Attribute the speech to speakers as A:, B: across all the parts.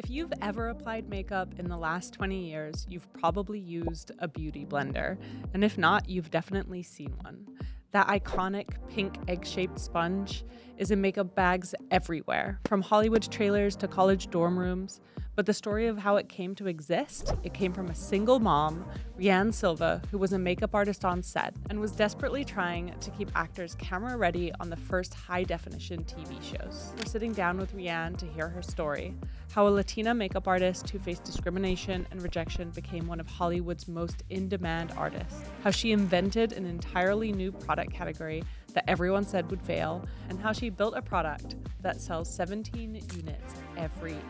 A: If you've ever applied makeup in the last 20 years, you've probably used a beauty blender. And if not, you've definitely seen one. That iconic pink egg-shaped sponge is in makeup bags everywhere, from Hollywood trailers to college dorm rooms. But the story of how it came to exist, it came from a single mom, Rianne Silva, who was a makeup artist on set and was desperately trying to keep actors camera ready on the first high-definition TV shows. We're sitting down with Rianne to hear her story, how a Latina makeup artist who faced discrimination and rejection became one of Hollywood's most in-demand artists, how she invented an entirely new product category that everyone said would fail, and how she built a product that sells 17 units every minute.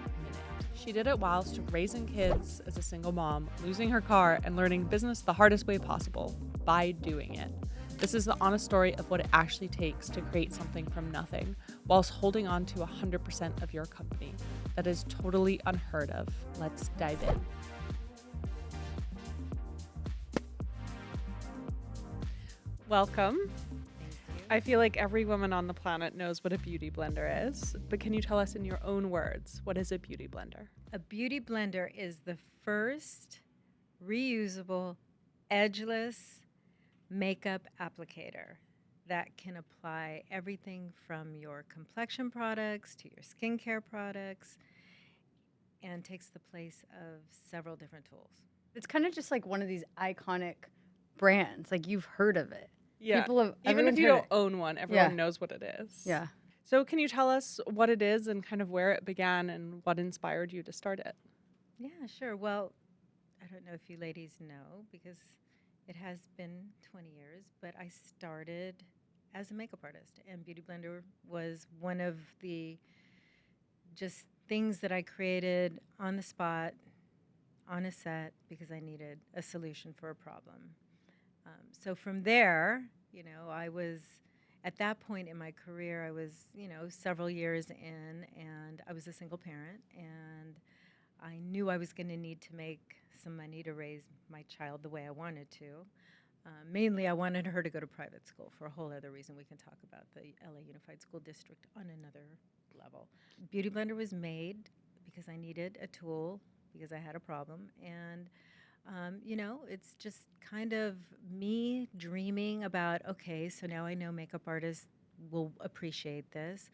A: She did it whilst raising kids as a single mom, losing her car, and learning business the hardest way possible, by doing it. This is the honest story of what it actually takes to create something from nothing, whilst holding on to 100% of your company. That is totally unheard of. Let's dive in. Welcome. I feel like every woman on the planet knows what a beauty blender is, but can you tell us in your own words, what is a beauty blender?
B: A beauty blender is the first reusable, edgeless makeup applicator that can apply everything from your complexion products to your skincare products and takes the place of several different tools.
C: It's kind of just like one of these iconic brands. Like you've heard of it.
A: Yeah.
C: People have,
A: Even if you don't own one, everyone
C: Yeah.
A: knows what it is.
C: Yeah.
A: So can you tell us what it is and kind of where it began and what inspired you to start it?
B: Yeah, sure. Well, I don't know if you ladies know because it has been 20 years, but I started as a makeup artist, and Beauty Blender was one of the just things that I created on the spot, on a set, because I needed a solution for a problem. So from there, I was, at that point in my career, I was, several years in, and I was a single parent, and I knew I was going to need to make some money to raise my child the way I wanted to. Mainly, I wanted her to go to private school for a whole other reason. We can talk about the LA Unified School District on another level. Beauty Blender was made because I needed a tool because I had a problem. And, it's just kind of me dreaming about, okay, so now I know makeup artists will appreciate this.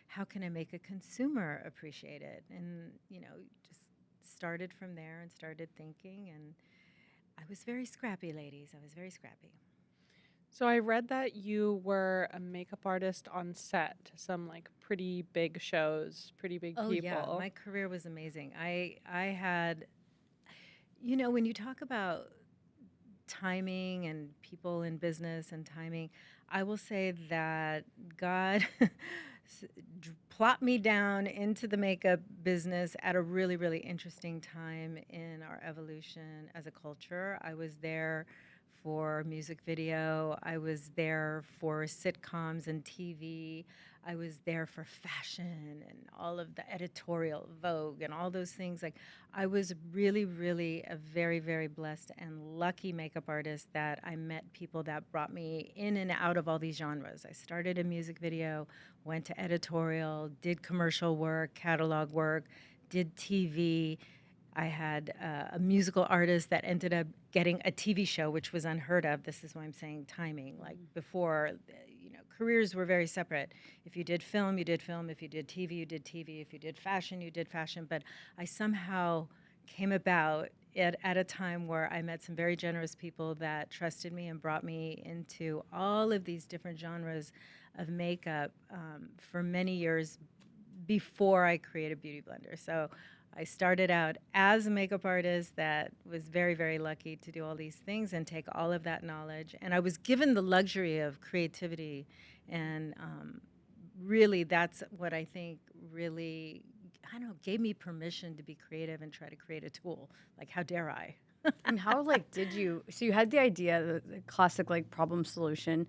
B: How can I make a consumer appreciate it? And, just started from there and started thinking, and I was very scrappy, ladies. I was very scrappy.
A: So I read that you were a makeup artist on set to some like pretty big shows, pretty big people.
B: Yeah, my career was amazing. I had, when you talk about timing and people in business and timing, I will say that God plopped me down into the makeup business at a really, really interesting time in our evolution as a culture. I was there for music video. I was there for sitcoms and TV. I was there for fashion and all of the editorial Vogue and all those things. Like, I was really, really a very, very blessed and lucky makeup artist that I met people that brought me in and out of all these genres. I started in music video, went to editorial, did commercial work, catalog work, did TV. I had a musical artist that ended up getting a TV show, which was unheard of. This is why I'm saying timing. Like before, careers were very separate. If you did film, you did film. If you did TV, you did TV. If you did fashion, you did fashion. But I somehow came about it at a time where I met some very generous people that trusted me and brought me into all of these different genres of makeup for many years before I created Beauty Blender. So I started out as a makeup artist that was very, very lucky to do all these things and take all of that knowledge. And I was given the luxury of creativity. And really, that's what I think really, gave me permission to be creative and try to create a tool. Like, how dare I?
C: And how, did you, so you had the idea, the classic, problem solution.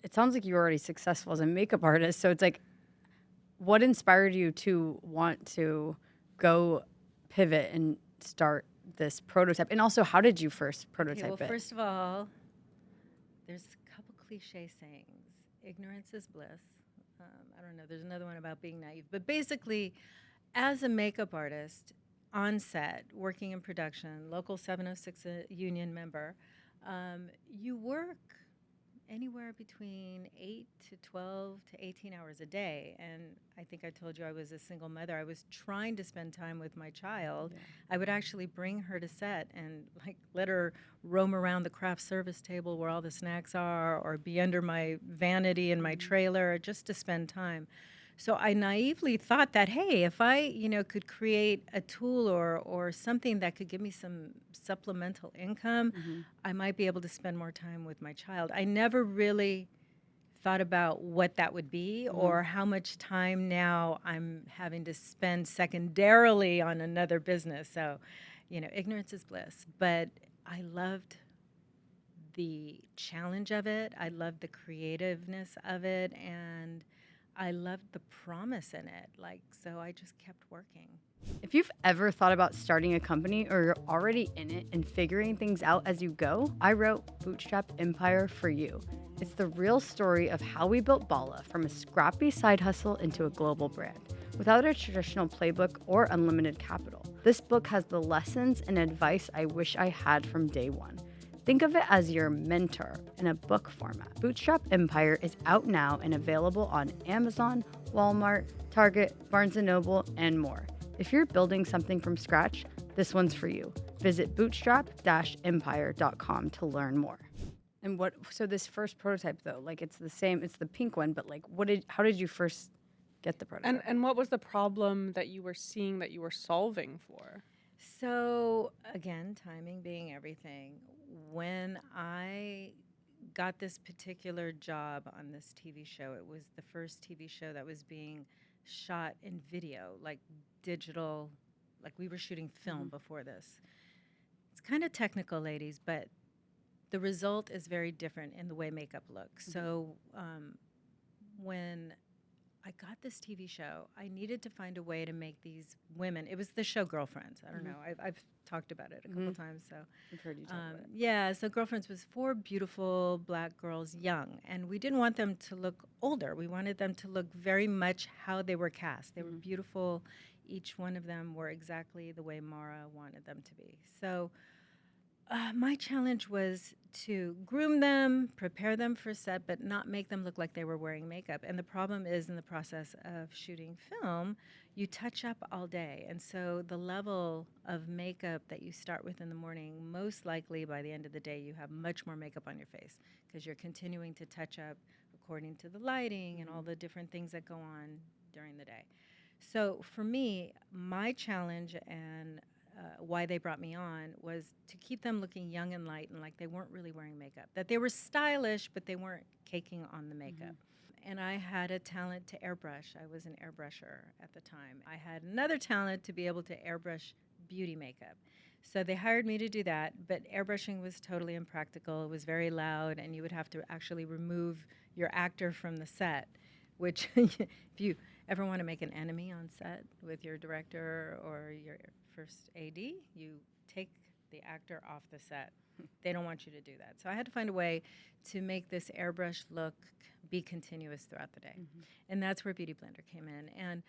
C: It sounds like you were already successful as a makeup artist. So it's like, what inspired you to want to go pivot and start this prototype? And also, how did you first prototype it?
B: First of all, there's a couple cliche sayings. Ignorance is bliss. I don't know. There's another one about being naive. But basically, As a makeup artist on set, working in production, local 706 union member, you work anywhere between 8 to 12 to 18 hours a day. And I think I told you I was a single mother. I was trying to spend time with my child.
C: Yeah.
B: I would actually bring her to set and like let her roam around the craft service table where all the snacks are, or be under my vanity in my trailer just to spend time. So I naively thought that, hey, if I, could create a tool or something that could give me some supplemental income, I might be able to spend more time with my child. I never really thought about what that would be or how much time now I'm having to spend secondarily on another business. So, ignorance is bliss. But I loved the challenge of it. I loved the creativeness of it. And I loved the promise in it. So I just kept working.
C: If you've ever thought about starting a company or you're already in it and figuring things out as you go, I wrote Bootstrap Empire for you. It's the real story of how we built Bala from a scrappy side hustle into a global brand, without a traditional playbook or unlimited capital. This book has the lessons and advice I wish I had from day one. Think of it as your mentor in a book format. Bootstrap Empire is out now and available on Amazon, Walmart, Target, Barnes & Noble, and more. If you're building something from scratch, this one's for you. Visit bootstrap-empire.com to learn more. And so this first prototype though, it's the same, it's the pink one, but how did you first get the prototype?
A: And what was the problem that you were seeing that you were solving for?
B: So again, timing being everything. When I got this particular job on this TV show, it was the first TV show that was being shot in video, like digital, like we were shooting film before this. It's kind of technical, ladies, but the result is very different in the way makeup looks. So when I got this TV show, I needed to find a way to make these women, it was the show Girlfriends. I don't know, I've talked about it a couple times. So
C: I've heard you talk about it.
B: Yeah, so Girlfriends was 4 beautiful black girls, young, and we didn't want them to look older. We wanted them to look very much how they were cast. They were beautiful. Each one of them were exactly the way Mara wanted them to be. So my challenge was to groom them, prepare them for set, but not make them look like they were wearing makeup. And the problem is, in the process of shooting film, you touch up all day. And so the level of makeup that you start with in the morning, most likely by the end of the day, you have much more makeup on your face because you're continuing to touch up according to the lighting and all the different things that go on during the day. So for me, my challenge and why they brought me on was to keep them looking young and light and like they weren't really wearing makeup, that they were stylish, but they weren't caking on the makeup. And I had a talent to airbrush. I was an airbrusher at the time. I had another talent to be able to airbrush beauty makeup. So they hired me to do that, but airbrushing was totally impractical. It was very loud, and you would have to actually remove your actor from the set, which if you ever want to make an enemy on set with your director or your first AD, you take the actor off the set. They don't want you to do that. So I had to find a way to make this airbrush look be continuous throughout the day. And that's where Beautyblender came in. And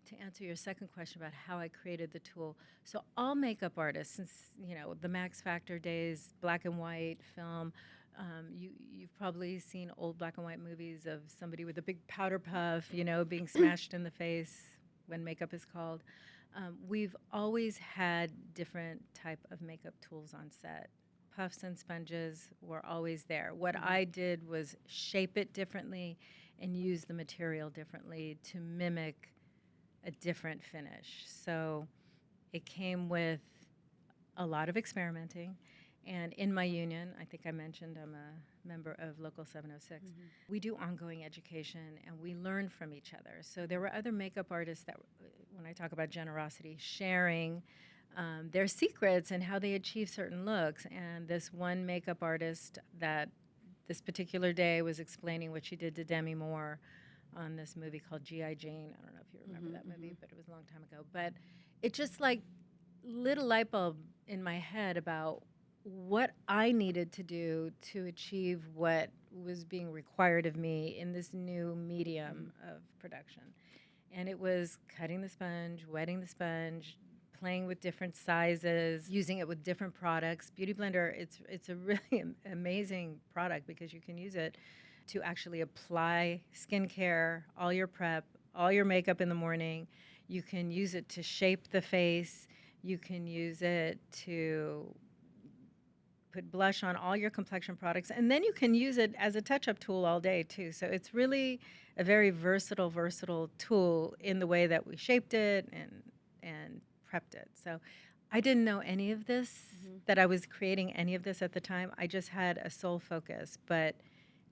B: to answer your second question about how I created the tool, so all makeup artists, since the Max Factor days, black and white film, you've probably seen old black and white movies of somebody with a big powder puff, being smashed in the face when makeup is called. We've always had different type of makeup tools on set. Puffs and sponges were always there. What I did was shape it differently and use the material differently to mimic a different finish. So it came with a lot of experimenting. And in my union, I think I mentioned I'm a member of Local 706. We do ongoing education, and we learn from each other. So there were other makeup artists that, when I talk about generosity, sharing their secrets and how they achieve certain looks. And this one makeup artist that this particular day was explaining what she did to Demi Moore on this movie called G.I. Jane. I don't know if you remember that movie, but it was a long time ago. But it just lit a light bulb in my head about what I needed to do to achieve what was being required of me in this new medium of production. And it was cutting the sponge, wetting the sponge, playing with different sizes, using it with different products. Beautyblender, it's a really amazing product because you can use it to actually apply skincare, all your prep, all your makeup in the morning. You can use it to shape the face. You can use it to put blush on all your complexion products. And then you can use it as a touch-up tool all day, too. So it's really a very versatile tool in the way that we shaped it and prepped it. So I didn't know any of this, that I was creating any of this at the time. I just had a sole focus. But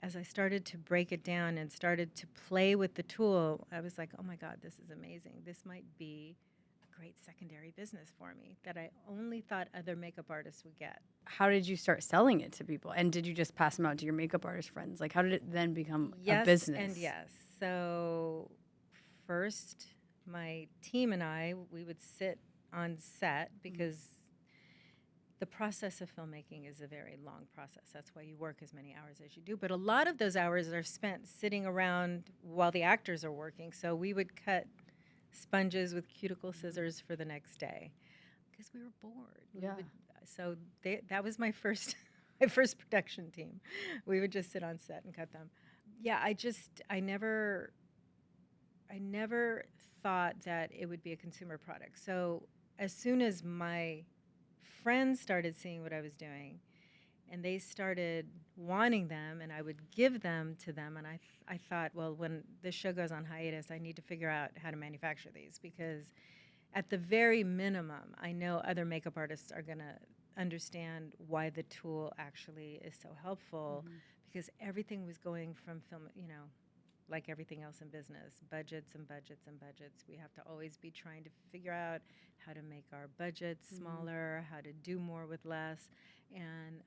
B: as I started to break it down and started to play with the tool, I was like, oh my God, this is amazing. This might be a great secondary business for me that I only thought other makeup artists would get.
C: How did you start selling it to people? And did you just pass them out to your makeup artist friends? Like, how did it then become a business?
B: Yes and yes. So first, my team and I, we would sit on set because the process of filmmaking is a very long process. That's why you work as many hours as you do. But a lot of those hours are spent sitting around while the actors are working. So we would cut sponges with cuticle scissors for the next day because we were bored.
C: Yeah.
B: That was my first my first production team. We would just sit on set and cut them. Yeah, I never thought that it would be a consumer product. So as soon as my friends started seeing what I was doing and they started wanting them and I would give them to them, and I thought, well, when this show goes on hiatus, I need to figure out how to manufacture these, because at the very minimum, I know other makeup artists are going to understand why the tool actually is so helpful, because everything was going from film, like everything else in business, budgets and budgets and budgets. We have to always be trying to figure out how to make our budgets smaller, how to do more with less. And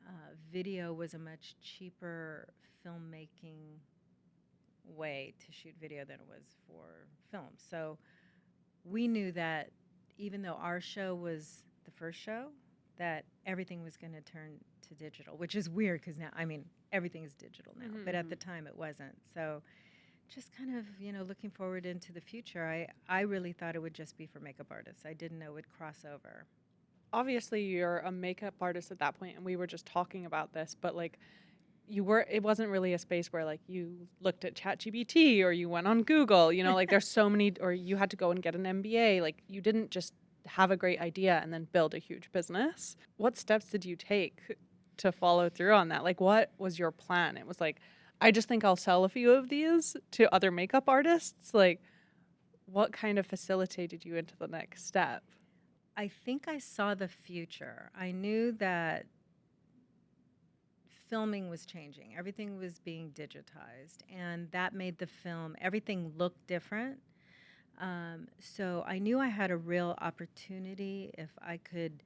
B: video was a much cheaper filmmaking way to shoot video than it was for film. So we knew that even though our show was the first show, that everything was going to turn to digital, which is weird because now, everything is digital now. But at the time, it wasn't. So just kind of, looking forward into the future, I really thought it would just be for makeup artists. I didn't know it would cross over.
A: Obviously, you're a makeup artist at that point, and we were just talking about this, but like, it wasn't really a space where like you looked at ChatGPT or you went on Google, like there's so many, or you had to go and get an MBA. Like, you didn't just have a great idea and then build a huge business. What steps did you take to follow through on that? Like, what was your plan? It was like, I just think I'll sell a few of these to other makeup artists. Like, what kind of facilitated you into the next step?
B: I think I saw the future. I knew that filming was changing. Everything was being digitized, and that made the film, everything look different. So I knew I had a real opportunity if I could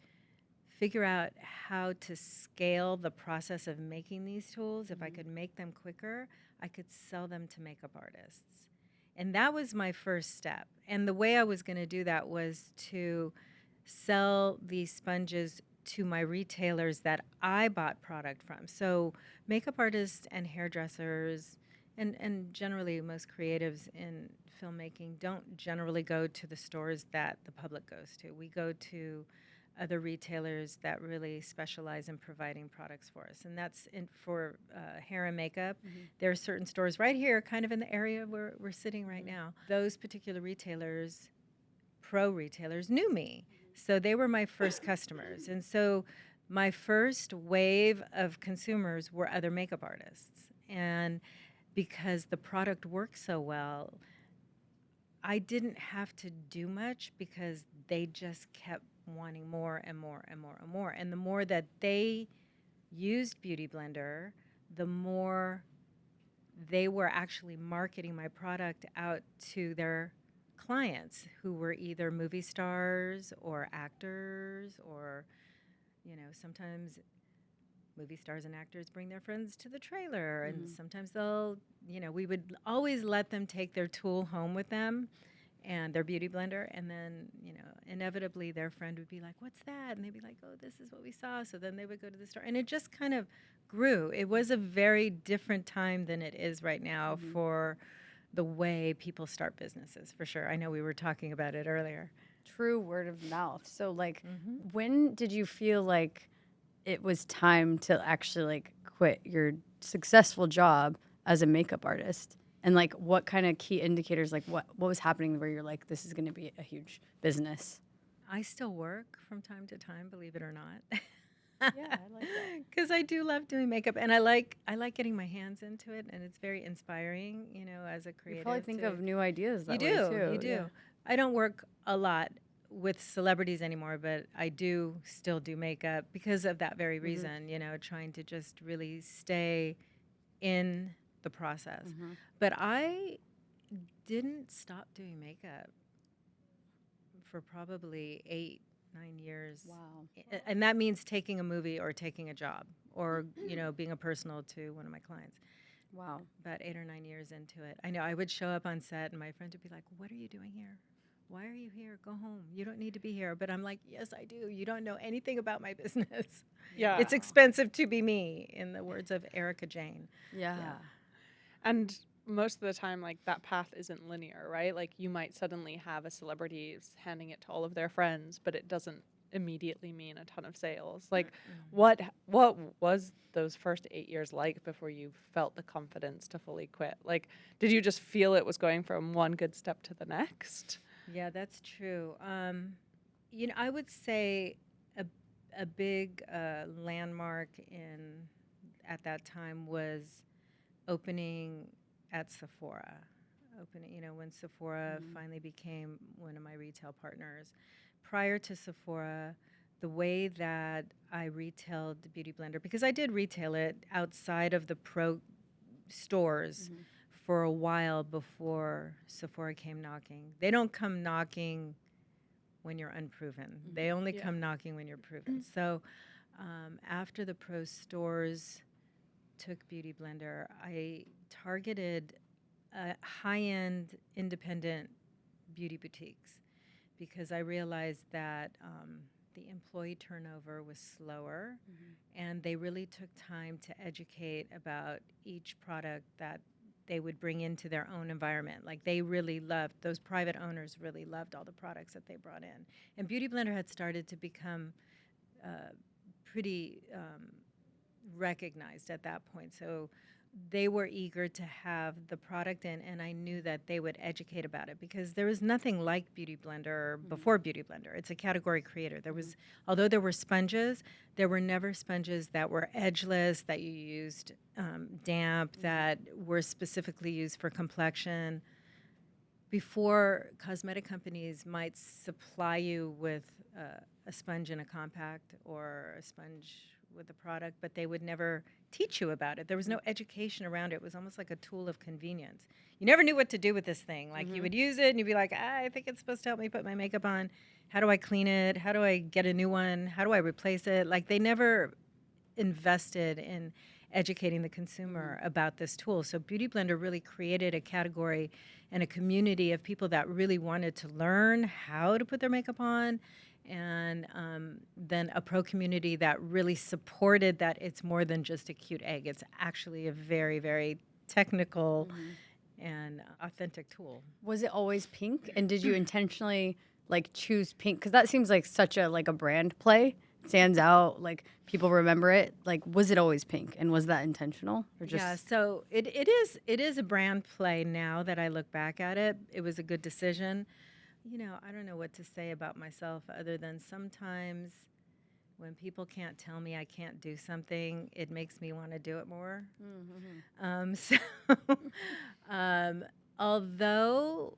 B: figure out how to scale the process of making these tools. If I could make them quicker, I could sell them to makeup artists. And that was my first step. And the way I was going to do that was to sell these sponges to my retailers that I bought product from. So makeup artists and hairdressers and generally most creatives in filmmaking don't generally go to the stores that the public goes to. We go to other retailers that really specialize in providing products for us. And that's for hair and makeup. There are certain stores right here, kind of in the area where we're sitting right now. Those particular retailers, pro retailers, knew me. So they were my first customers. And so my first wave of consumers were other makeup artists. And because the product worked so well, I didn't have to do much because they just kept wanting more and more and more and more. And the more that they used Beautyblender, the more they were actually marketing my product out to their clients, who were either movie stars or actors, or sometimes movie stars and actors bring their friends to the trailer, and sometimes they'll, we would always let them take their tool home with them and their Beautyblender, and then, inevitably their friend would be like, what's that? And they'd be like, oh, this is what we saw. So then they would go to the store, and it just kind of grew. It was a very different time than it is right now for the way people start businesses, for sure. I know we were talking about it earlier.
C: True word of mouth. So like,
B: Mm-hmm.
C: when did you feel like it was time to actually like quit your successful job as a makeup artist? And like, what kind of key indicators, like what was happening where you're like, this is going to be a huge business?
B: I still work from time to time, believe it or not.
C: Yeah, I like that.
B: Because I do love doing makeup, and I like getting my hands into it, and it's very inspiring, you know, as a
C: You
B: creative.
C: probably think of new ideas that
B: You
C: way
B: do,
C: too.
B: you do.
C: Yeah.
B: I don't work a lot with celebrities anymore, but I do still do makeup because of that very reason, you know, trying to just really stay in the process. But I didn't stop doing makeup for probably 8-9 years.
C: Wow.
B: And that means taking a movie or taking a job or, you know, being a personal to one of my clients.
C: Wow.
B: About 8 or 9 years into it. I know I would show up on set and my friend would be like, "What are you doing here? Why are you here? Go home. You don't need to be here." But I'm like, "Yes, I do. You don't know anything about my business."
A: Yeah.
B: It's expensive to be me, in the words of Erica Jane.
C: Yeah.
A: And most of the time, like, that path isn't linear, right? Like, you might suddenly have a celebrity handing it to all of their friends, but it doesn't immediately mean a ton of sales. Like, what was those first 8 years like before you felt the confidence to fully quit? Like, did you just feel it was going from one good step to the next?
B: Yeah, that's true. You know, I would say a big landmark at that time was opening at Sephora. You know, when Sephora finally became one of my retail partners. Prior to Sephora, the way that I retailed the Beautyblender, because I did retail it outside of the pro stores for a while before Sephora came knocking. They don't come knocking when you're unproven. They only come knocking when you're proven. So after the pro stores took Beautyblender, I targeted high-end independent beauty boutiques because I realized that the employee turnover was slower and they really took time to educate about each product that they would bring into their own environment. Like, they really loved, those private owners really loved all the products that they brought in. And Beautyblender had started to become pretty recognized at that point. So they were eager to have the product in, and I knew that they would educate about it because there was nothing like Beautyblender before Beautyblender. It's a category creator. There was, although there were sponges, there were never sponges that were edgeless, that you used damp, that were specifically used for complexion. Before, cosmetic companies might supply you with a sponge in a compact or a sponge with a product, but they would never teach you about it. There was no education around it. It was almost like a tool of convenience. You never knew what to do with this thing. Like, you would use it and you'd be like, I think it's supposed to help me put my makeup on. How do I clean it? How do I get a new one? How do I replace it? Like, they never invested in educating the consumer about this tool. So Beautyblender really created a category and a community of people that really wanted to learn how to put their makeup on, and then a pro community that really supported that it's more than just a cute egg. It's actually a very, very technical and authentic tool.
C: Was it always pink? And did you intentionally like choose pink? Because that seems like such a like a brand play. It stands out, like people remember it. Like, was it always pink? And was that intentional or just?
B: Yeah, so it is a brand play now that I look back at it. It was a good decision. You know, I don't know what to say about myself other than sometimes when people can't tell me I can't do something, it makes me want to do it more. Although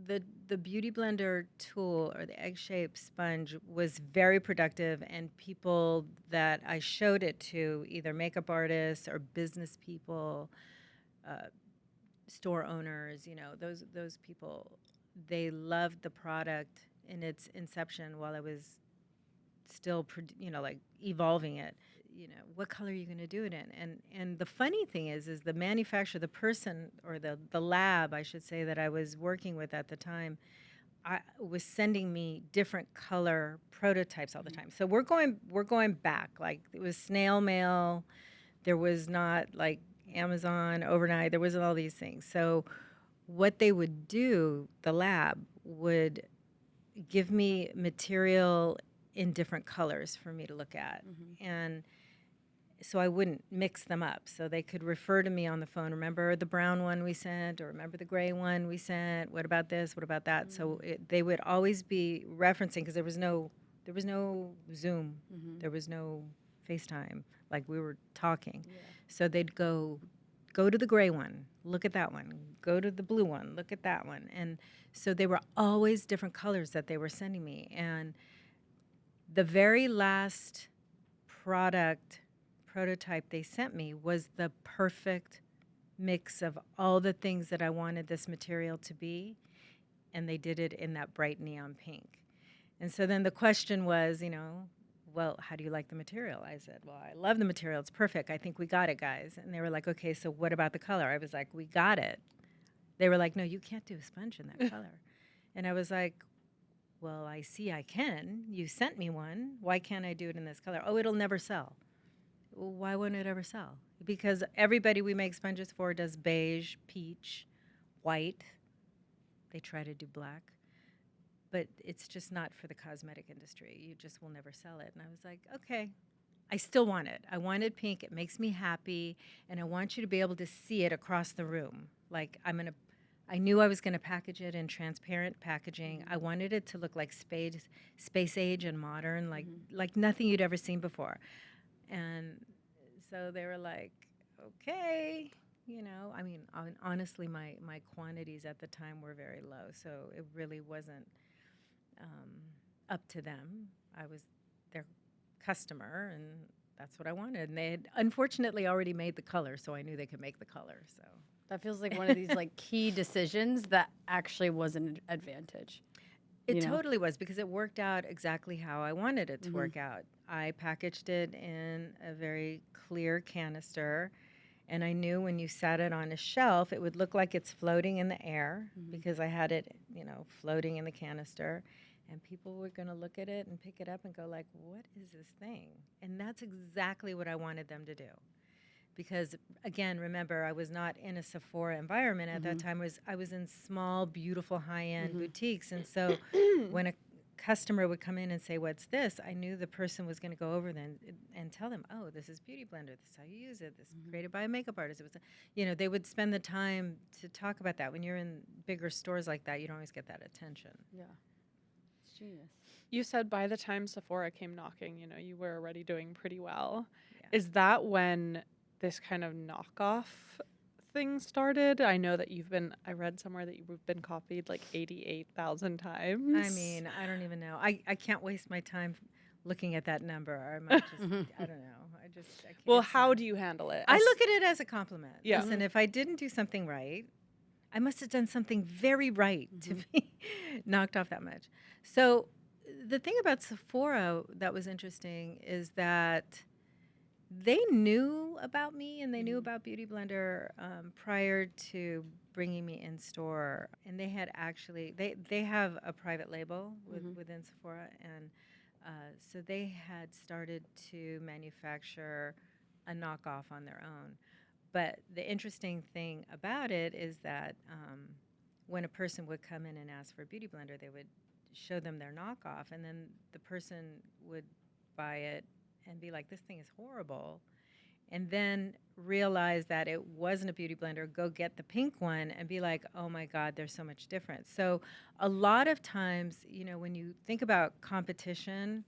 B: the Beautyblender tool or the egg-shaped sponge was very productive, and people that I showed it to, either makeup artists or business people, store owners, you know, those people, they loved the product in its inception while I was still, like evolving it. You know, what color are you going to do it in? And the funny thing is the manufacturer, the person, or the lab, I should say, that I was working with at the time, was sending me different color prototypes all the time. So we're going back. Like, it was snail mail. There was not like Amazon overnight. There wasn't all these things. So what they would do, the lab would give me material in different colors for me to look at. And so I wouldn't mix them up. So they could refer to me on the phone, remember the brown one we sent, or remember the gray one we sent? What about this? What about that? So they would always be referencing, because there was no Zoom, there was no FaceTime, like we were talking. So they'd go to the gray one, look at that one. Go to the blue one, look at that one. And so they were always different colors that they were sending me. And the very last prototype they sent me was the perfect mix of all the things that I wanted this material to be, and they did it in that bright neon pink. And so then the question was, well, how do you like the material? I said, well, I love the material. It's perfect. I think we got it, guys. And they were like, okay, so what about the color? I was like, we got it. They were like, no, you can't do a sponge in that color. And I was like, well, I see I can. You sent me one. Why can't I do it in this color? Oh, it'll never sell. Well, why wouldn't it ever sell? Because everybody we make sponges for does beige, peach, white. They try to do black. But it's just not for the cosmetic industry. You just will never sell it. And I was like, okay, I still want it. I wanted pink. It makes me happy. And I want you to be able to see it across the room. Like I knew I was going to package it in transparent packaging. I wanted it to look like space age and modern, like nothing you'd ever seen before. And so they were like, okay, honestly, my quantities at the time were very low, so it really wasn't up to them. I was their customer, and that's what I wanted. And they had unfortunately already made the color, so I knew they could make the color. So
C: that feels like one of these like key decisions that actually was an advantage.
B: It totally was, because it worked out exactly how I wanted it to work out. I packaged it in a very clear canister, and I knew when you sat it on a shelf, it would look like it's floating in the air, because I had it, floating in the canister, and people were going to look at it and pick it up and go like, what is this thing? And that's exactly what I wanted them to do. Because, again, remember, I was not in a Sephora environment at that time. I was in small, beautiful, high-end boutiques. And so when a customer would come in and say, what's this? I knew the person was going to go over then and tell them, oh, this is Beautyblender. This is how you use it. This is created by a makeup artist. It was, they would spend the time to talk about that. When you're in bigger stores like that, you don't always get that attention.
C: Yeah. It's genius.
A: You said by the time Sephora came knocking, you were already doing pretty well. Yeah. Is that when this kind of knockoff thing started? I know that I read somewhere that you've been copied like 88,000 times.
B: I mean, I don't even know. I can't waste my time looking at that number. I might just, I don't know. I can't.
A: Well, how do you handle it?
B: I look at it as a compliment.
A: Yeah.
B: Listen, if I didn't do something right, I must have done something very right to be knocked off that much. So the thing about Sephora that was interesting is that they knew about me and they knew about Beautyblender prior to bringing me in store. And they had actually, they have a private label within Sephora. And so they had started to manufacture a knockoff on their own. But the interesting thing about it is that when a person would come in and ask for a Beautyblender, they would show them their knockoff, and then the person would buy it and be like, this thing is horrible, and then realize that it wasn't a Beautyblender, go get the pink one and be like, oh my God, there's so much difference. So a lot of times, when you think about competition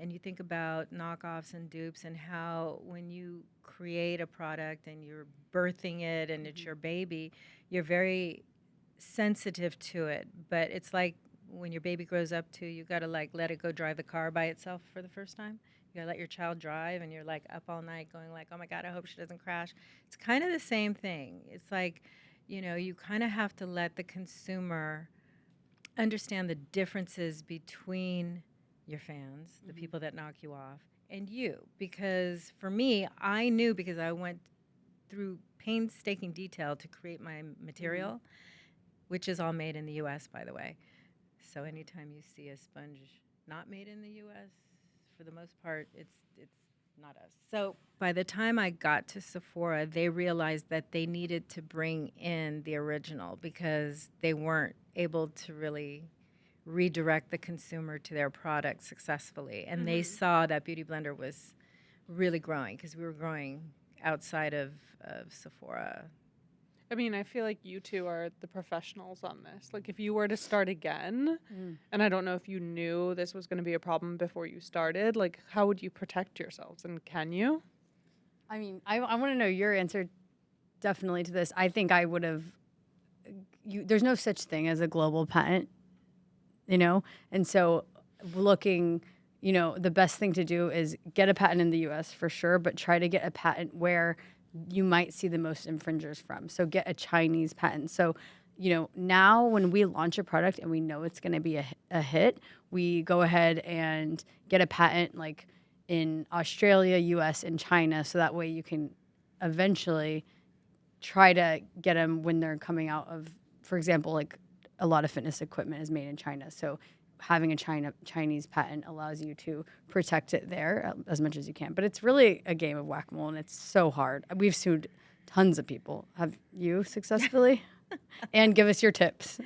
B: and you think about knockoffs and dupes and how when you create a product and you're birthing it and it's your baby, you're very sensitive to it. But it's like when your baby grows up too, you got to like let it go drive the car by itself for the first time. You gotta let your child drive, and you're like up all night going like, oh my God, I hope she doesn't crash. It's kind of the same thing. It's like, you kind of have to let the consumer understand the differences between your fans, the people that knock you off, and you. Because for me, I knew, because I went through painstaking detail to create my material, which is all made in the U.S., by the way. So anytime you see a sponge not made in the U.S., for the most part, it's not us. So by the time I got to Sephora, they realized that they needed to bring in the original because they weren't able to really redirect the consumer to their product successfully. And they saw that Beautyblender was really growing because we were growing outside of Sephora.
A: I mean, I feel like you two are the professionals on this. Like, if you were to start again, and I don't know if you knew this was going to be a problem before you started, like, how would you protect yourselves? And can you?
C: I mean, I want to know your answer definitely to this. I think I would have, there's no such thing as a global patent, you know? And so looking, you know, the best thing to do is get a patent in the US for sure, but try to get a patent where you might see the most infringers from. So get a Chinese patent. So, you know, now when we launch a product and we know it's going to be a hit, we go ahead and get a patent like in Australia, US, and China. So that way you can eventually try to get them when they're coming out of, for example, like a lot of fitness equipment is made in China. So having a Chinese patent allows you to protect it there as much as you can. But it's really a game of whack-a-mole, and it's so hard. We've sued tons of people. Have you successfully? And give us your tips.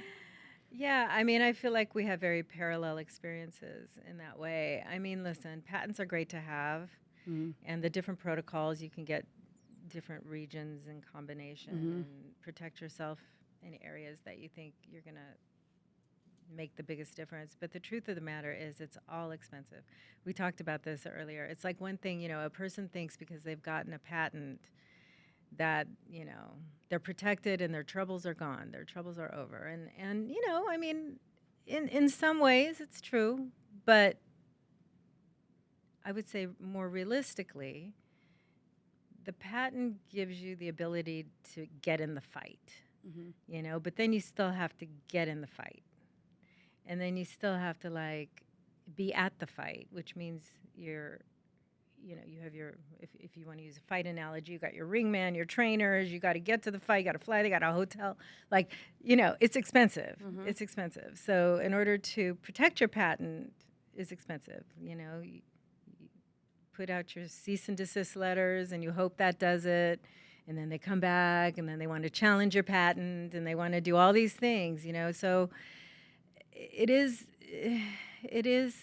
B: Yeah, I mean, I feel like we have very parallel experiences in that way. I mean, listen, patents are great to have, and the different protocols, you can get different regions in combination and protect yourself in areas that you think you're going to make the biggest difference. But the truth of the matter is it's all expensive. We talked about this earlier. It's like one thing, you know, a person thinks because they've gotten a patent that, you know, they're protected and their troubles are gone. Their troubles are over. And you know, I mean, in some ways it's true, but I would say more realistically, the patent gives you the ability to get in the fight, you know, but then you still have to get in the fight. And then you still have to like be at the fight, which means you're, you know, you have your, if you want to use a fight analogy, you got your ring man, your trainers, you got to get to the fight, you got to fly, they got a hotel. Like, you know, it's expensive. It's expensive. So in order to protect your patent is expensive. You know, you put out your cease and desist letters and you hope that does it. And then they come back and then they want to challenge your patent and they want to do all these things, you know. So it is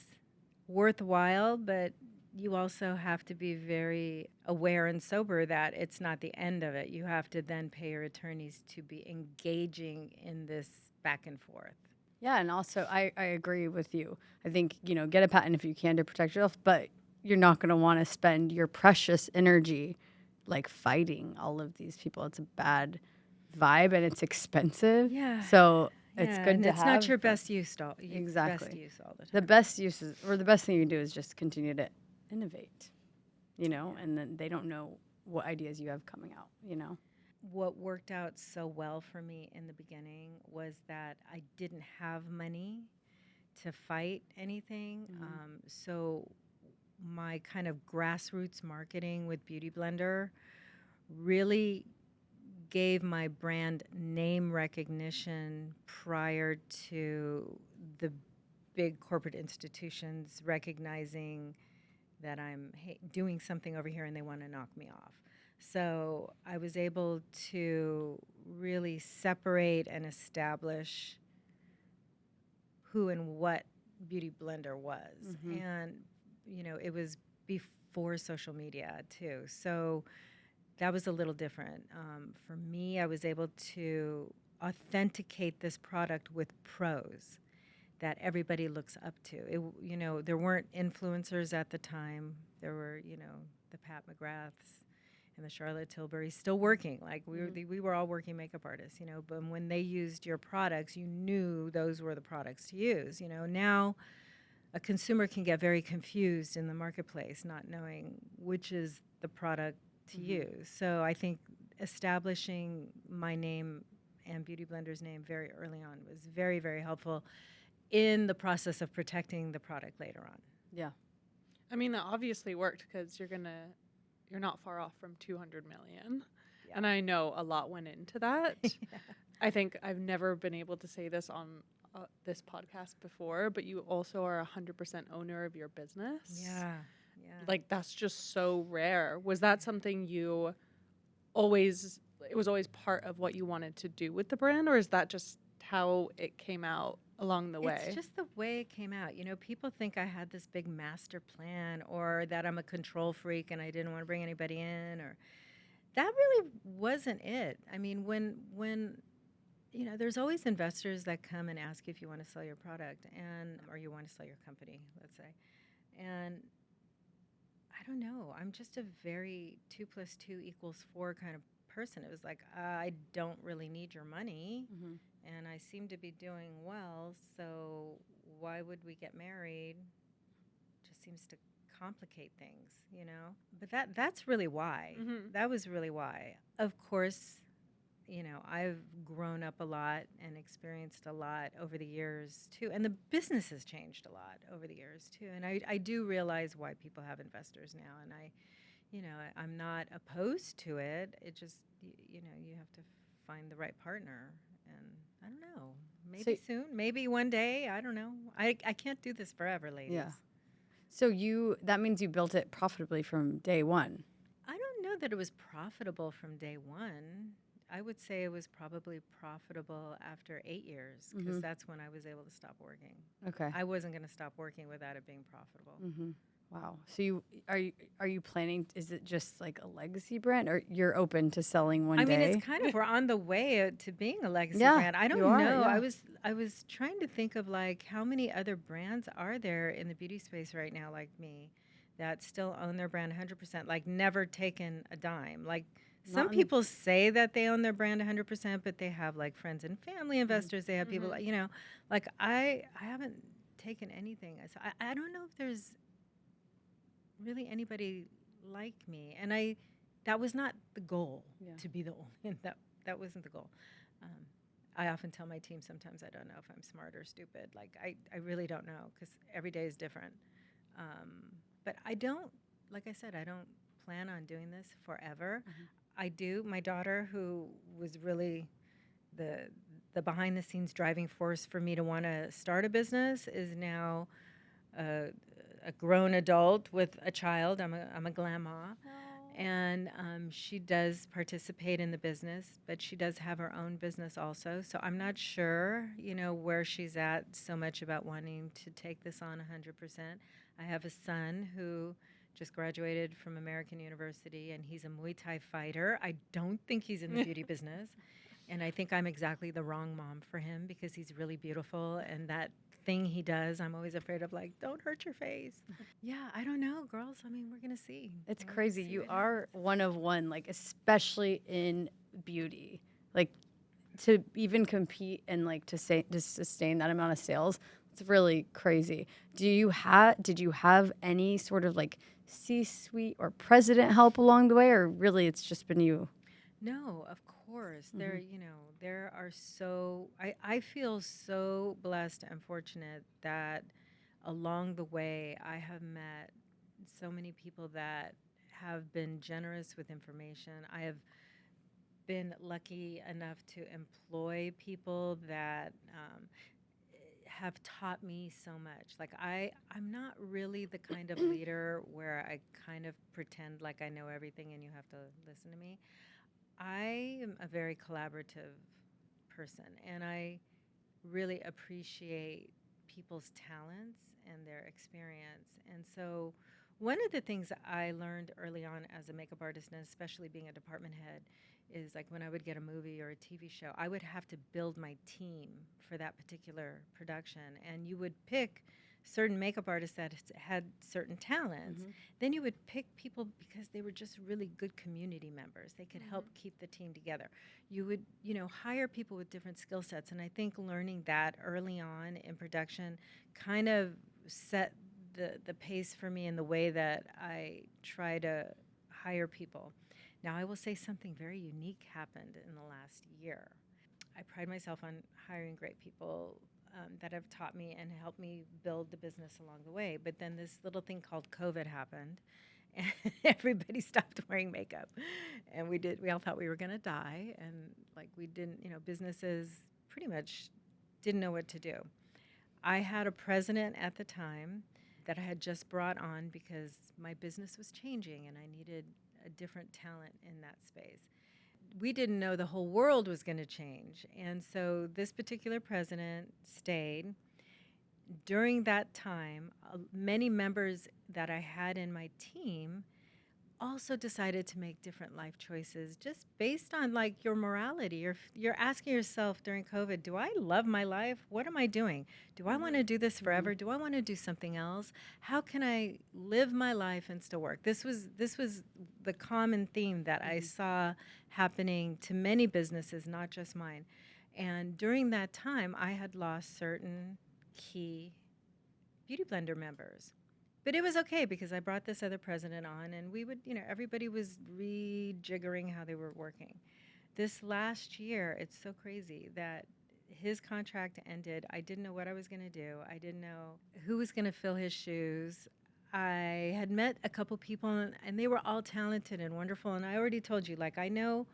B: worthwhile, but you also have to be very aware and sober that it's not the end of it. You have to then pay your attorneys to be engaging in this back and forth.
C: Yeah, and also I agree with you. I think, you know, get a patent if you can to protect yourself, but you're not going to want to spend your precious energy like fighting all of these people. It's a bad vibe and it's expensive.
B: Yeah.
C: So it's
B: Yeah,
C: good
B: and
C: to
B: it's
C: have.
B: not your best use.
C: Exactly.
B: Best use all the time.
C: The best use is, or the best thing you can do is just continue to innovate, you know, and then they don't know what ideas you have coming out, you know.
B: What worked out so well for me in the beginning was that I didn't have money to fight anything. So my kind of grassroots marketing with Beautyblender really gave my brand name recognition prior to the big corporate institutions recognizing that I'm doing something over here and they want to knock me off. So I was able to really separate and establish who and what Beautyblender was. And, you know, it was before social media too. So that was a little different. For me, I was able to authenticate this product with pros that everybody looks up to. It, you know, there weren't influencers at the time. There were, you know, the Pat McGraths and the Charlotte Tilburys still working. Like we were all working makeup artists, you know, but when they used your products, you knew those were the products to use. You know, now a consumer can get very confused in the marketplace, not knowing which is the product to use. So I think establishing my name and Beautyblender's name very early on was very, very helpful in the process of protecting the product later on.
C: Yeah.
A: I mean, that obviously worked because you're not far off from 200 million. Yeah. And I know a lot went into that. Yeah. I think I've never been able to say this on this podcast before, but you also are 100% owner of your business.
B: Yeah. Yeah.
A: Like, that's just so rare. Was that something you always, it was always part of what you wanted to do with the brand, or is that just how it came out along the way?
B: It's just the way it came out. You know, people think I had this big master plan or that I'm a control freak and I didn't want to bring anybody in, or that really wasn't it. I mean, when you know, there's always investors that come and ask you if you want to sell your product and or you want to sell your company, let's say. And I don't know. I'm just a very 2 + 2 = 4 kind of person. It was like, I don't really need your money, and I seem to be doing well, so why would we get married? Just seems to complicate things, you know? But that's really why. That was really why. Of course, you know, I've grown up a lot and experienced a lot over the years too. And the business has changed a lot over the years too. And I do realize why people have investors now. And I'm not opposed to it. It just, you know, you have to find the right partner. And I don't know, maybe soon, maybe one day. I don't know. I can't do this forever, ladies.
C: Yeah. So that means you built it profitably from day one.
B: I don't know that it was profitable from day one. I would say it was probably profitable after 8 years because that's when I was able to stop working.
C: Okay.
B: I wasn't going to stop working without it being profitable.
C: Wow. So are you planning? Is it just like a legacy brand, or you're open to selling one day?
B: I mean, it's kind of we're on the way to being a legacy
C: Yeah,
B: brand. I don't
C: you are,
B: know.
C: yeah.
B: I was trying to think of like how many other brands are there in the beauty space right now, like me, that still own their brand 100%, like never taken a dime, like. Some people say that they own their brand 100%, but they have like friends and family investors. They have people, you know, like I haven't taken anything. So I don't know if there's really anybody like me. And that was not the goal to be the only, that wasn't the goal. I often tell my team sometimes I don't know if I'm smart or stupid. Like I really don't know because every day is different. But I don't, like I said, I don't plan on doing this forever. I do. My daughter, who was really the behind the scenes driving force for me to want to start a business, is now a grown adult with a child. I'm a grandma, and she does participate in the business, but she does have her own business also. So I'm not sure, you know, where she's at so much about wanting to take this on 100%. I have a son who just graduated from American University, and he's a Muay Thai fighter. I don't think he's in the beauty business, and I think I'm exactly the wrong mom for him because he's really beautiful, and that thing he does, I'm always afraid of, like, don't hurt your face. Yeah, I don't know, girls. I mean, we're going to see.
C: It's crazy. You are one of one, like, especially in beauty. Like, to even compete and, like, to sustain that amount of sales, it's really crazy. Did you have any sort of, like, C-suite or president help along the way, or really it's just been you?
B: No, of course. There are I feel so blessed and fortunate that along the way I have met so many people that have been generous with information. I have been lucky enough to employ people that have taught me so much. Like I'm not really the kind of leader where I kind of pretend like I know everything and you have to listen to me. I am a very collaborative person, and I really appreciate people's talents and their experience. And so one of the things that I learned early on as a makeup artist, and especially being a department head, is like when I would get a movie or a TV show, I would have to build my team for that particular production. And you would pick certain makeup artists that had certain talents. Then you would pick people because they were just really good community members. They could help keep the team together. You would, hire people with different skill sets. And I think learning that early on in production kind of set the pace for me in the way that I try to hire people. Now, I will say something very unique happened in the last year. I pride myself on hiring great people that have taught me and helped me build the business along the way. But then this little thing called COVID happened, and everybody stopped wearing makeup. And we all thought we were going to die. And like we didn't, businesses pretty much didn't know what to do. I had a president at the time that I had just brought on because my business was changing and I needed a different talent in that space. We didn't know the whole world was going to change. And so this particular president stayed. During that time, many members that I had in my team also decided to make different life choices just based on like your morality. You're asking yourself during COVID, do I love my life? What am I doing? Do I want to do this forever? Do I want to do something else? How can I live my life and still work? This was the common theme that I saw happening to many businesses, not just mine. And during that time, I had lost certain key Beautyblender members. But it was okay because I brought this other president on and we would, everybody was rejiggering how they were working. This last year, it's so crazy that his contract ended. I didn't know what I was going to do. I didn't know who was going to fill his shoes. I had met a couple people and they were all talented and wonderful. And I already told you, like, I know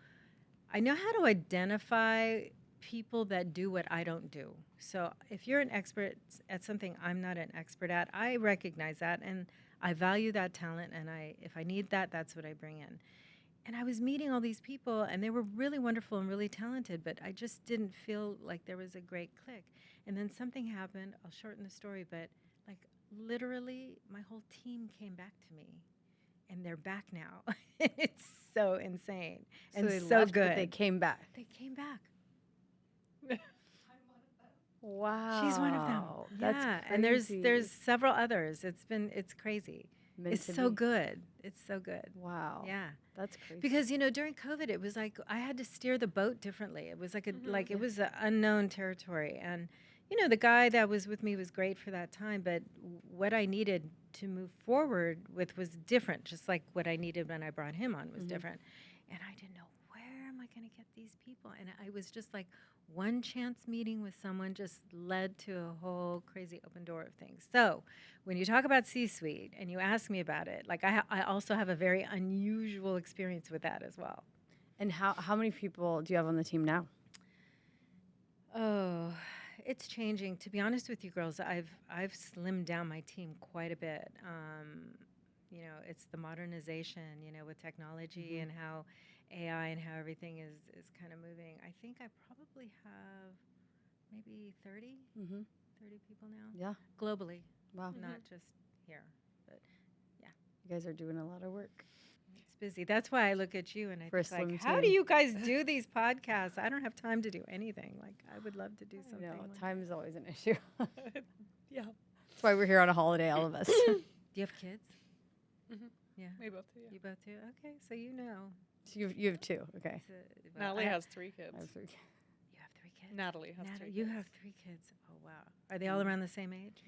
B: how to identify people that do what I don't do. So if you're an expert at something I'm not an expert at, I recognize that and I value that talent, and if I need that, that's what I bring in. And I was meeting all these people and they were really wonderful and really talented, but I just didn't feel like there was a great click. And then something happened. I'll shorten the story, but like literally my whole team came back to me. And they're back now. It's so insane and
C: they
B: so
C: left,
B: good.
C: But they came back.
B: They came back.
C: Wow.
B: She's one of them.
C: That's
B: yeah,
C: crazy.
B: and there's several others. It's crazy.
C: Meant
B: It's
C: to
B: so
C: be.
B: good. It's so good.
C: Wow.
B: Yeah.
C: That's crazy.
B: Because during COVID, it was like I had to steer the boat differently. It was like it was an unknown territory, and the guy that was with me was great for that time. But what I needed to move forward with was different. Just like what I needed when I brought him on was different, and I didn't know where am I going to get these people. And I was just like one chance meeting with someone just led to a whole crazy open door of things. So when you talk about C-suite and you ask me about it, like I also have a very unusual experience with that as well.
C: And how many people do you have on the team now?
B: Oh, it's changing. To be honest with you girls, I've slimmed down my team quite a bit. It's the modernization, with technology and how AI and how everything is kind of moving. I think I probably have maybe 30 people now.
C: Yeah.
B: Globally.
C: Wow.
B: Not just here, but yeah.
C: You guys are doing a lot of work.
B: It's busy. That's why I look at you and I
C: For a
B: think, like,
C: slim
B: how do
C: team.
B: you guys do these podcasts? I don't have time to do anything. Like, I would love to do something.
C: No,
B: one
C: time
B: day.
C: is always an issue.
A: Yeah.
C: That's why we're here on a holiday, all of us.
B: Do you have kids? Yeah.
A: We both do.
B: You both do? Okay, so you know.
C: So you have two. Okay.
A: Natalie has 3 kids.
C: I have three.
B: You have 3 kids?
A: Natalie has
B: Natalie,
A: 3
B: you
A: kids.
B: have 3 kids. Oh, wow. Are they all around the same age?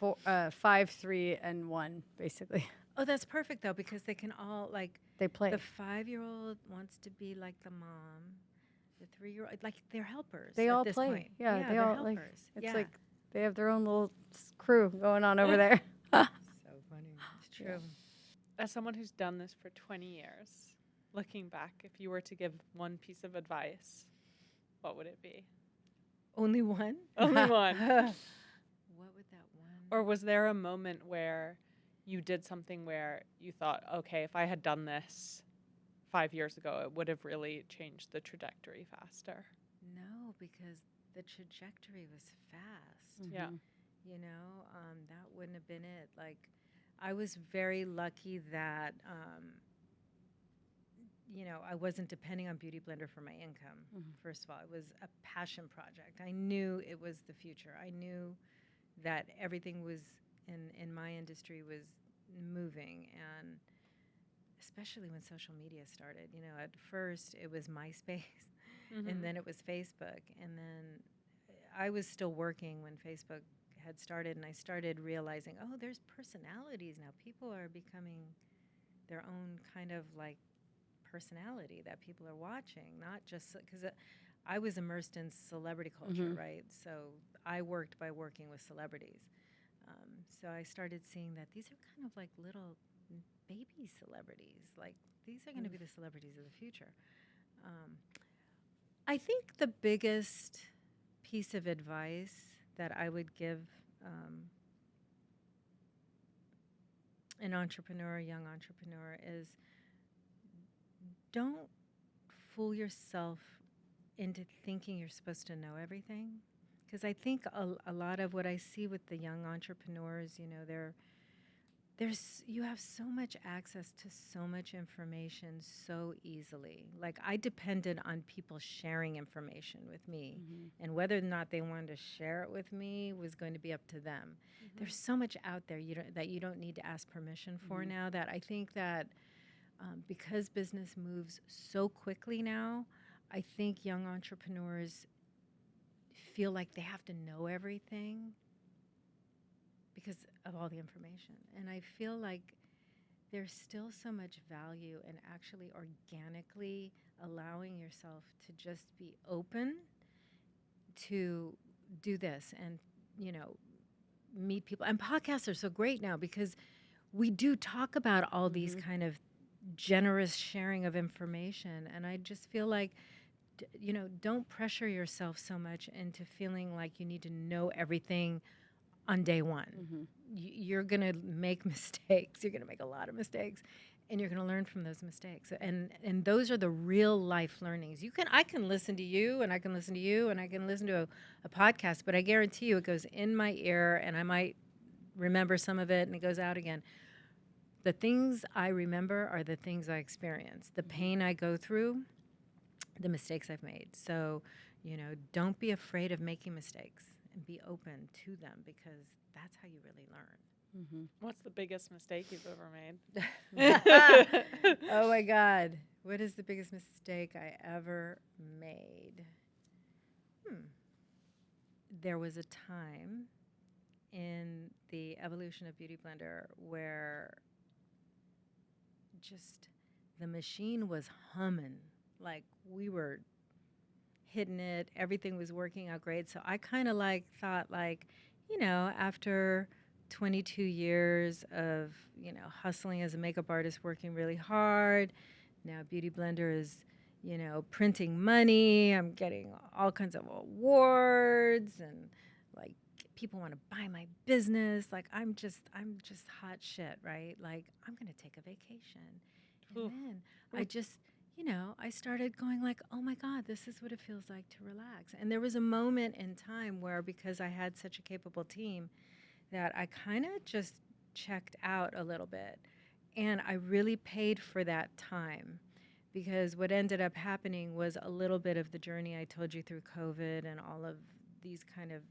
B: Or?
C: 5, 3, and 1, basically.
B: Oh, that's perfect, though, because they can all, like,
C: They play.
B: the 5-year-old wants to be like the mom. The 3-year-old, like, they're helpers.
C: They
B: at
C: all
B: this
C: play.
B: Point.
C: Yeah, they
B: they're
C: all
B: helpers.
C: like. It's
B: yeah.
C: like they have their own little crew going on over there.
B: So funny. It's true.
C: Yeah.
A: As someone who's done this for 20 years, looking back, if you were to give one piece of advice, what would it be?
B: Only one?
A: Only one.
B: What would that one?
A: Or was there a moment where you did something where you thought, okay, if I had done this 5 years ago, it would have really changed the trajectory faster?
B: No, because the trajectory was fast.
A: Yeah.
B: That wouldn't have been it. Like, I was very lucky that, I wasn't depending on Beautyblender for my income. First of all, it was a passion project. I knew it was the future. I knew that everything was in my industry was moving, and especially when social media started. At first it was MySpace, and then it was Facebook, and then I was still working when Facebook had started, and I started realizing, oh, there's personalities now. People are becoming their own kind of like personality that people are watching, not just because I was immersed in celebrity culture, right? So I worked by working with celebrities. So I started seeing that these are kind of like little baby celebrities. Like, these are going to be the celebrities of the future. I think the biggest piece of advice that I would give an entrepreneur, a young entrepreneur, is don't fool yourself into thinking you're supposed to know everything. Because I think a lot of what I see with the young entrepreneurs, you know, you have so much access to so much information so easily. Like, I depended on people sharing information with me, and whether or not they wanted to share it with me was going to be up to them. There's so much out there that you don't need to ask permission for now, that I think that because business moves so quickly now, I think young entrepreneurs feel like they have to know everything because of all the information. And I feel like there's still so much value in actually organically allowing yourself to just be open to do this and, you know, meet people. And podcasts are so great now because we do talk about all these kind of generous sharing of information. And I just feel like, you know, don't pressure yourself so much into feeling like you need to know everything on day one. You're going to make mistakes. You're going to make a lot of mistakes, and you're going to learn from those mistakes. And those are the real life learnings. I can listen to you, and I can listen to you, and I can listen to a podcast, but I guarantee you it goes in my ear, and I might remember some of it, and it goes out again. The things I remember are the things I experience, the pain I go through, the mistakes I've made. So, you know, don't be afraid of making mistakes and be open to them, because that's how you really learn.
A: What's the biggest mistake you've ever made?
B: Oh my God. What is the biggest mistake I ever made? There was a time in the evolution of Beautyblender where just the machine was humming. Like, we were hitting it. Everything was working out great. So I kind of thought, you know, after 22 years of, you know, hustling as a makeup artist, working really hard, now Beautyblender is, you know, printing money. I'm getting all kinds of awards, and like, people want to buy my business. Like, I'm just hot shit, right? Like, I'm going to take a vacation. And then I just, you know, I started going like, oh my God, this is what it feels like to relax. And there was a moment in time where, because I had such a capable team, that I kind of just checked out a little bit. And I really paid for that time, because what ended up happening was a little bit of the journey I told you through COVID and all of these kind of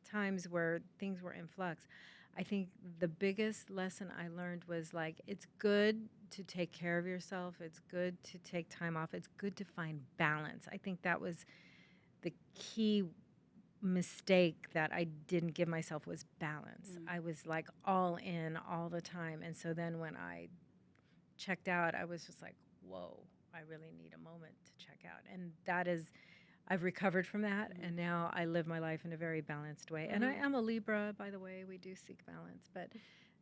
B: times where things were in flux. I think the biggest lesson I learned was, like, it's good to take care of yourself. It's good to take time off. It's good to find balance. I think that was the key mistake that I didn't give myself, was balance. I was like all in all the time. And so then when I checked out, I was just like, whoa, I really need a moment to check out. And that is, I've recovered from that, and now I live my life in a very balanced way. And I am a Libra, by the way. We do seek balance. But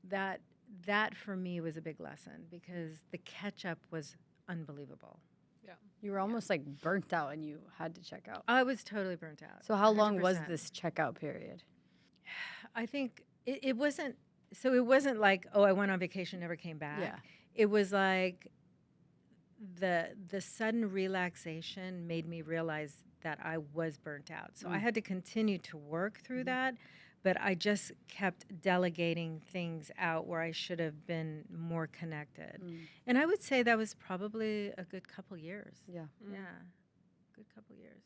B: that for me was a big lesson, because the catch-up was unbelievable.
A: Yeah.
C: You were almost like burnt out and you had to check out.
B: I was totally burnt out.
C: So how long was
B: 100%.
C: this checkout period?
B: I think it wasn't, so it wasn't like, oh, I went on vacation, never came back.
C: Yeah.
B: It was like the sudden relaxation made me realize that I was burnt out. So I had to continue to work through that, but I just kept delegating things out where I should have been more connected. And I would say that was probably a good couple years.
C: Yeah.
B: Yeah, good couple years.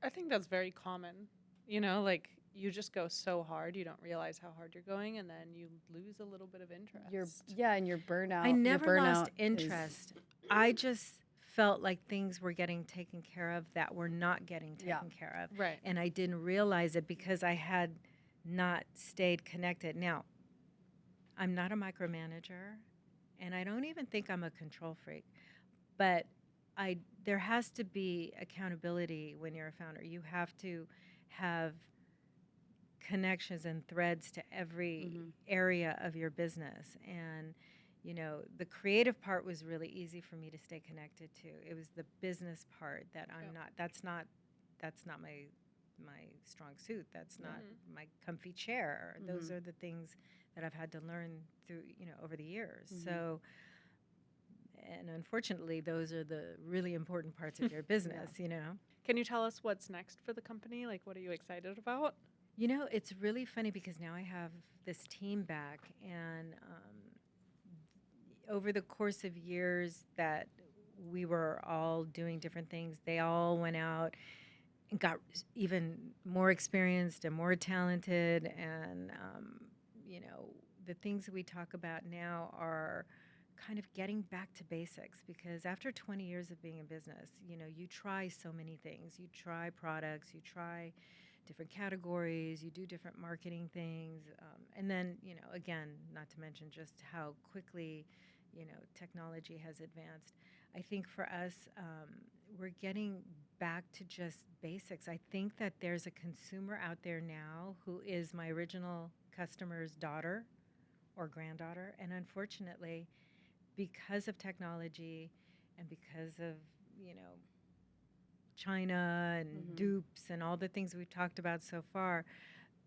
A: I think that's very common. You know, like, you just go so hard, you don't realize how hard you're going, and then you lose a little bit of interest.
C: And your burnout.
B: I never lost
C: your burnout
B: interest. I just felt like things were getting taken care of that were not getting taken care of.
A: Right.
B: And I didn't realize it because I had not stayed connected. Now, I'm not a micromanager, and I don't even think I'm a control freak, but there has to be accountability when you're a founder. You have to have connections and threads to every area of your business. And, you know, the creative part was really easy for me to stay connected to. It was the business part that that's not my strong suit. That's not my comfy chair. Those are the things that I've had to learn through, over the years.
C: Mhm.
B: So, and unfortunately, those are the really important parts of your business,
A: Can you tell us what's next for the company? Like, what are you excited about?
B: It's really funny because now I have this team back, and over the course of years that we were all doing different things, they all went out and got even more experienced and more talented. And, the things that we talk about now are kind of getting back to basics, because after 20 years of being in business, you try so many things. You try products, you try different categories, you do different marketing things. And then, again, not to mention just how quickly, technology has advanced. I think for us, we're getting back to just basics. I think that there's a consumer out there now who is my original customer's daughter or granddaughter. And unfortunately, because of technology and because of, China and dupes and all the things we've talked about so far,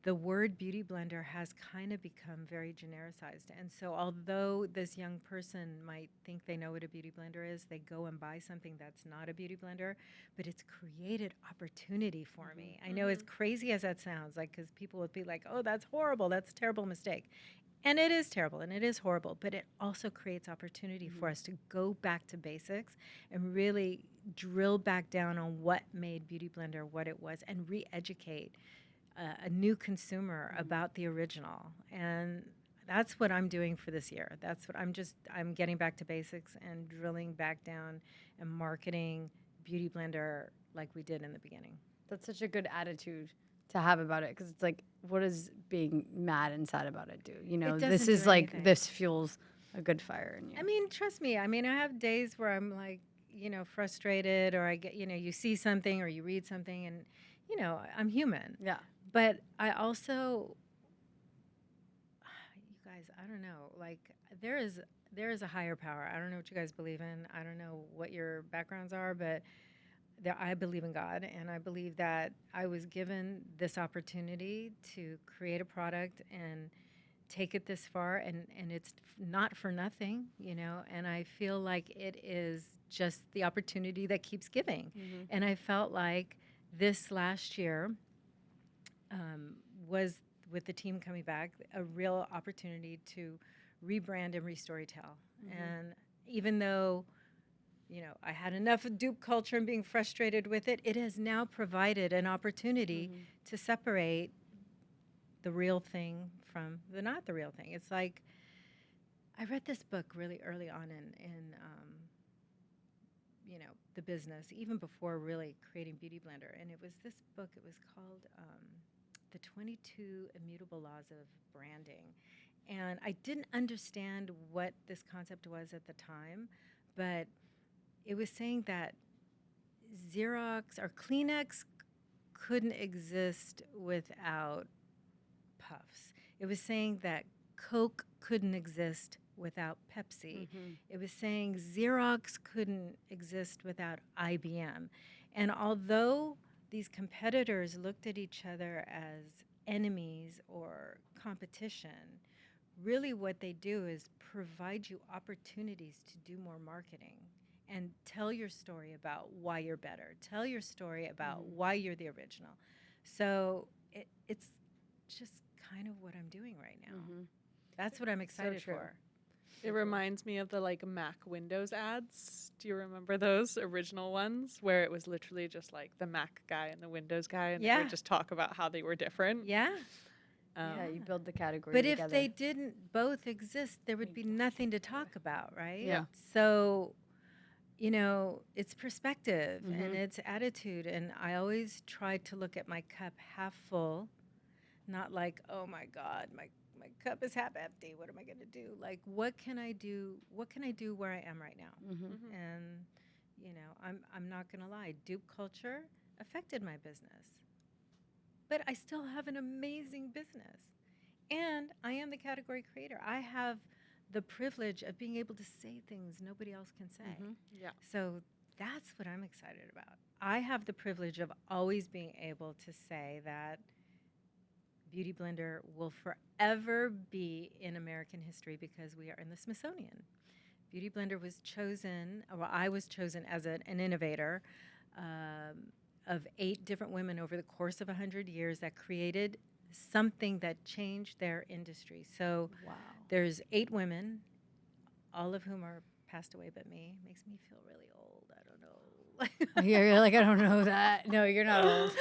B: the word beauty blender has kind of become very genericized. And so although this young person might think they know what a beauty blender is, they go and buy something that's not a beauty blender, but it's created opportunity for me. I know, as crazy as that sounds, like, because people would be like, oh, that's horrible, that's a terrible mistake. And it is terrible and it is horrible, but it also creates opportunity for us to go back to basics and really drill back down on what made Beauty Blender what it was, and re-educate a new consumer about the original. And that's what I'm doing for this year. That's what I'm getting back to basics and drilling back down and marketing Beauty Blender like we did in the beginning.
C: That's such a good attitude to have about it, because it's like, what does being mad and sad about it do? This is like anything. This fuels a good fire in you.
B: I mean, trust me. I mean, I have days where I'm like, frustrated, or I get, you see something or you read something, and, I'm human.
C: Yeah.
B: But I also, you guys, I don't know, like, there is a higher power. I don't know what you guys believe in. I don't know what your backgrounds are, but I believe in God, and I believe that I was given this opportunity to create a product and take it this far, and it's not for nothing, and I feel like it is just the opportunity that keeps giving. And I felt like this last year was, with the team coming back, a real opportunity to rebrand and re-storytell. And even though I had enough of dupe culture and being frustrated with it, it has now provided an opportunity to separate the real thing from the not the real thing. It's like, I read this book really early on in the business, even before really creating Beauty Blender. And it was this book, it was called The 22 Immutable Laws of Branding. And I didn't understand what this concept was at the time, but it was saying that Xerox or Kleenex couldn't exist without Puffs. It was saying that Coke couldn't exist without Pepsi. It was saying Xerox couldn't exist without IBM. And although these competitors looked at each other as enemies or competition, really what they do is provide you opportunities to do more marketing and tell your story about why you're better. Tell your story about why you're the original. So it's just kind of what I'm doing right now. That's what I'm excited for.
A: It reminds me of the Mac Windows ads. Do you remember those original ones where it was literally just like the Mac guy and the Windows guy, and they would just talk about how they were different?
B: Yeah.
C: Yeah, you build the category
B: But
C: together.
B: if they didn't both exist, there would be nothing to talk about, right?
C: Yeah.
B: So, it's perspective and it's attitude. And I always try to look at my cup half full, not like, oh my God, my cup is half empty. What am I going to do? Like, what can I do? What can I do where I am right now? And, I'm not going to lie. Dupe culture affected my business. But I still have an amazing business. And I am the category creator. I have the privilege of being able to say things nobody else can say.
A: Yeah.
B: So that's what I'm excited about. I have the privilege of always being able to say that Beautyblender will forever be in American history because we are in the Smithsonian. Beautyblender was chosen, well, I was chosen as an innovator of 8 different women over the course of 100 years that created something that changed their industry. So
C: Wow.
B: there's 8 women, all of whom are passed away but me. Makes me feel really old. I don't know.
C: You're like, I don't know that. No, you're not old.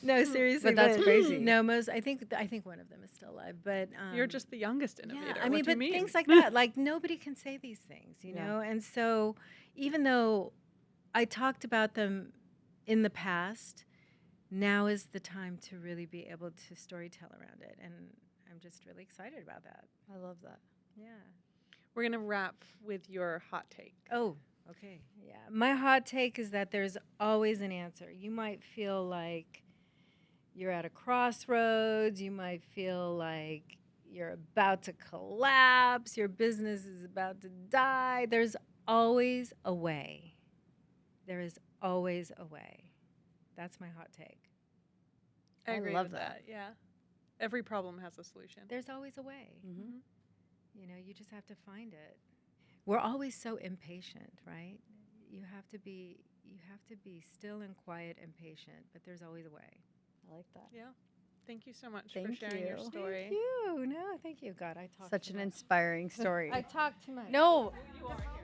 B: No, seriously.
C: But that's crazy.
B: No, I think one of them is still alive. But
A: You're just the youngest innovator.
B: yeah, I
A: What
B: mean,
A: do you
B: but
A: mean?
B: things like that, like nobody can say these things, you
C: Yeah.
B: know. And so, even though I talked about them in the past, now is the time to really be able to storytell around it, and I'm just really excited about that.
C: I love that.
B: Yeah.
A: We're going to wrap with your hot take.
B: Oh, okay. Yeah. My hot take is that there's always an answer. You might feel like you're at a crossroads. You might feel like you're about to collapse. Your business is about to die. There's always a way. There is always a way. That's my hot take.
A: I
C: I
A: agree
C: love
A: with
C: that.
A: Yeah. Every problem has a solution.
B: There's always a way.
C: Mm-hmm.
B: You know, you just have to find it. We're always so impatient, right? You have to be still and quiet and patient, but there's always a way.
C: I like that.
A: Yeah. Thank you so much for
C: Thank
A: sharing your
C: you.
A: story.
B: Thank you. No, thank you. God, I talk
C: Such
B: too
C: an
B: much.
C: inspiring story.
B: I talk too much.
C: No.
A: You are here.